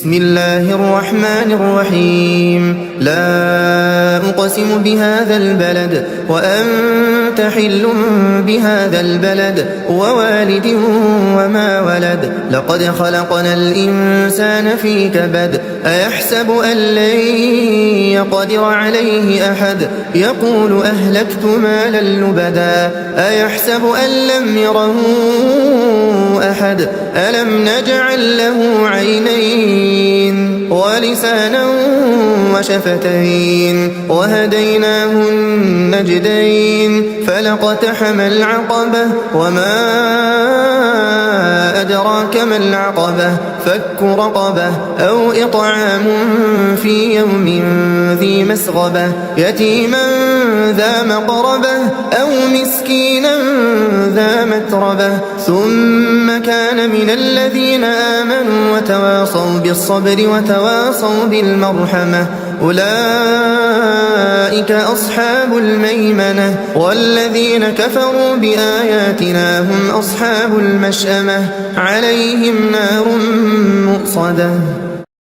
بسم الله الرحمن الرحيم لا أقسم بهذا البلد وأنت حل بهذا البلد ووالد وما ولد لقد خلقنا الإنسان في كبد أيحسب أن لن يقدر عليه أحد يقول أهلكت مالا لبدا أيحسب أن لم يره أحد ألم نجعل له عينين ولسانا وشفتين وهديناه النجدين فلاقتحم العقبة وما أدراك ما العقبة فك رقبة أو إطعام في يوم ذي مسغبة يتيما ذا مقربة أو مسكينا ذا متربة ثم كان من الذين آمنوا وتواصوا بالصبر وتواصوا بالمرحمة أولئك أصحاب الميمنة والذين كفروا بآياتنا هم أصحاب المشأمة عليهم نار مؤصدة